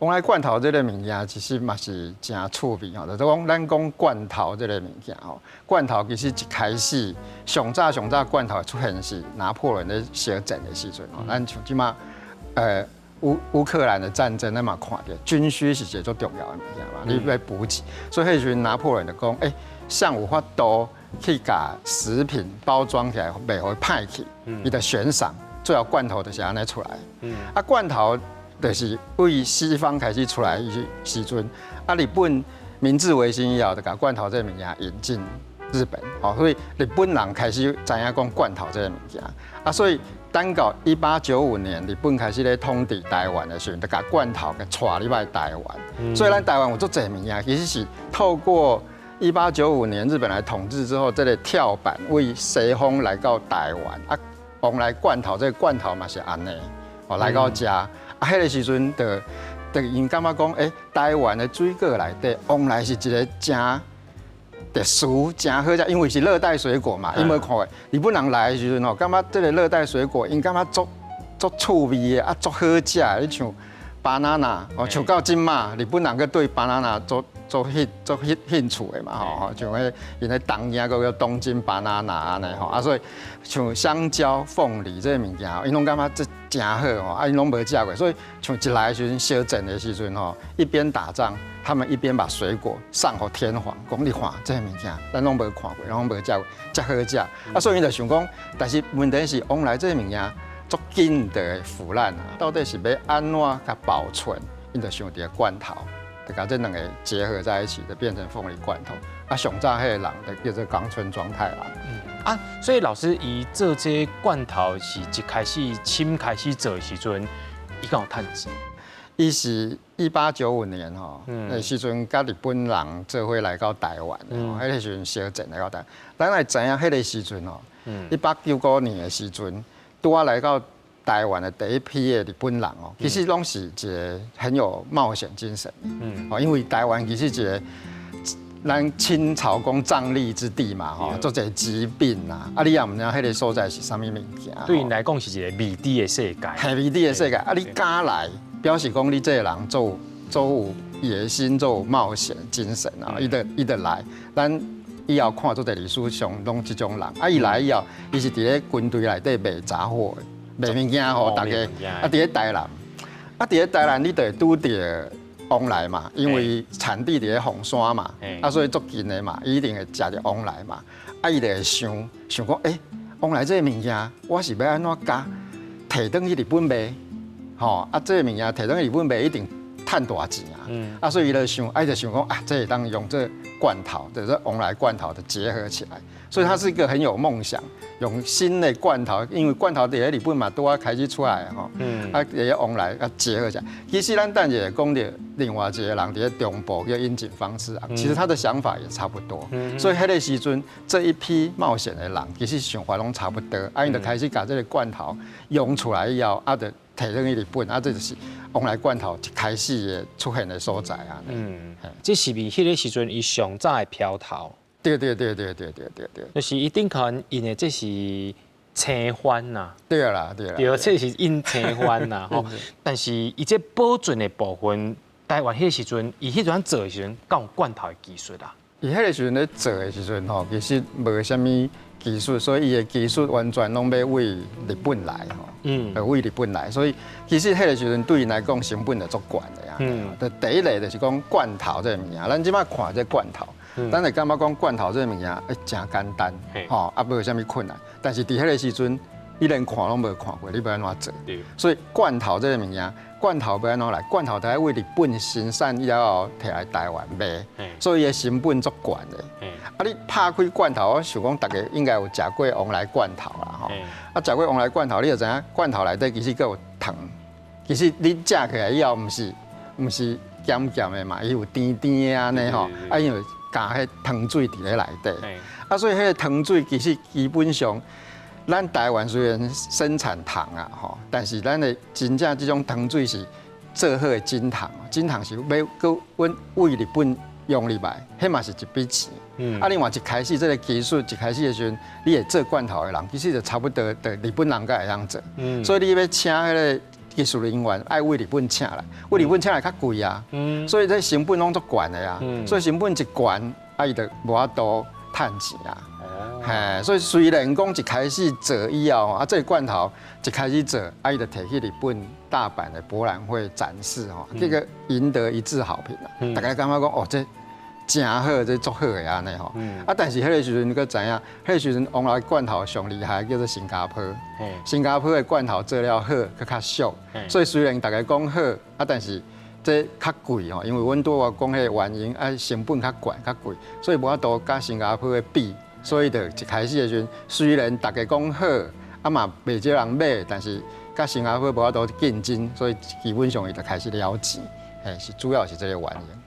往来罐头这个物件其实嘛是真趣味吼，就是讲咱讲罐头这个物件吼，罐头其实一开始上早罐头出现是拿破仑咧小镇的时阵吼，咱像即马乌克兰的战争，咱嘛看到军需是一个最重要的物件嘛，你要补给，所以迄时阵拿破仑就讲，像有法度去把食品包装起来，袂会歹去，伊就悬赏，最后罐头就是安尼出来，罐头。就是为西方开始出来的时阵，日本明治维新以后，就把罐头这个物件引进日本，所以日本人开始知影讲罐头这个物件，所以等到1895年，日本开始咧统治台湾的时候，就把罐头给带入来台湾，所以咱台湾有足侪物件，其实是透过1895年日本来统治之后，这个跳板为西方来到台湾，往来罐头这个罐头嘛是安尼，来到遮。迄个时阵，因感觉讲，台湾的水果内底，往来是一个真特殊、真好食，因为是热带水果嘛。因为看过日本人来的时阵吼，感觉这个热带水果，因感觉足趣味的，足好食。你像 banana， 像到今嘛，日本人个对 banana 足兴趣的嘛吼，像因咧东京个叫东京 banana 安尼吼，所以像香蕉、凤梨这物件，因拢感觉这真好吼，因拢无食过，所以像一来的时阵，小镇的时阵吼，一边打仗，他们一边把水果上给天皇，讲你看这物件，咱拢无看过，拢无食过，真好食。所以因就想讲，但是问题是往来这物件足紧的腐烂到底是要安怎甲保存？因就想伫罐头。就把这两个结合在一起，就变成凤梨罐头。上早迄个人就叫做冈村庄太郎。所以老师以这些罐头是一开始新开始做的时阵，伊敢有趁钱？伊是1895年吼，那时阵甲日本人做伙来到台湾，迄个时阵小镇来到台湾。咱来知影迄个时阵吼，1895年的时阵，拄啊来到。台湾的第一批的日本人其实拢是一个很有冒险精神。因为台湾其实一个咱清朝讲瘴疠之地嘛，做一个疾病你也唔知迄个所在是啥物物件。对因来讲是一个未知的世界。系未知的世界，你敢来，表示讲你这个人做有野心，做有冒险精神伊就来，咱以后看做在历史上拢这种人，伊来以后，伊是伫咧军队内底卖杂货的。卖物件吼，大家伫咧台南，伫咧台南你就会拄到往来嘛，因为产地伫咧凤山嘛，所以足近的嘛，伊一定会食着往来嘛，伊就会想讲，往来这个物件，我是要安怎加摕转去日本卖，这个物件摕转去日本卖一定赚大钱所以伊就想，就想讲这会当用这罐头，就是往来罐头的结合起来，所以他是一个很有梦想。用新的罐头，因为罐头伫咧日本嘛，拄啊开始出来也要往来结合起来。其实咱等下讲到另外一个人伫咧中部叫樱井方次郎，其实他的想法也差不多。所以迄个时阵，这一批冒险的人，其实想法拢差不多。因就开始把这个罐头用出来以后，就摕入去日本，这就是往来罐头一开始的出现的所在这是比迄个时阵伊上早的漂头。对，就是一定可能因为这是青番呐。对啦。对，这是因青番呐但是伊这保存的部分，台湾迄个时阵，伊迄阵做的时阵，敢有罐头的技术啊？伊迄个时阵咧做的时阵其实无啥物技术，所以伊的技术完全拢要为日本来为日本来，所以其实迄个时阵对因来讲成本就足悬的第一类就是讲罐头这个物件，咱即摆看这罐头。咱会感觉讲罐头这个物件真简单，无啥物困难。但是伫迄个时阵，你连看拢无看过，你要安怎做？所以罐头这个物件，罐头要安怎来？罐头得为日本生产以后摕来台湾卖，所以伊成本足悬的。你拍开罐头，我想讲大家应该有食过往来罐头啦，食过往来罐头，你就知影罐头内底其实佫有糖。其实你食起来以后，毋是咸咸的嘛，伊有甜甜的安尼因为加迄糖水伫咧内底，所以迄个糖水其实基本上，咱台湾虽然生产糖但是咱的真正这种糖水是做好的精糖，精糖是要搁为日本用入来，迄嘛是一笔钱。另外一开始这个技术一开始的时阵，你会做罐头的人，其实就差不多的日本人才会晓做，所以你要请迄个技术人员爱为日本请来，为日本请来较贵啊，所以这成本拢足悬的啊，所以成本一悬，伊就无法度趁钱啊。嘿，所以虽然讲一开始做以后，这个罐头一开始做，伊就摕去日本大阪的博览会展示吼，这个赢得一致好评啊，大家感觉讲哦这。真好，这足好的安尼吼。但是迄个时阵你搁知影，迄个时阵往来罐头上厉害叫做新加坡。新加坡的罐头做了好，搁较俗。所以虽然大家讲好，但是这较贵吼，因为阮拄我讲迄个原因，成本较悬较贵，所以无法度甲新加坡的比。所以就一开始的时阵，虽然大家讲好，嘛袂少人买，但是甲新加坡无法度竞争，所以基本上伊就开始了钱。是主要是这个原因。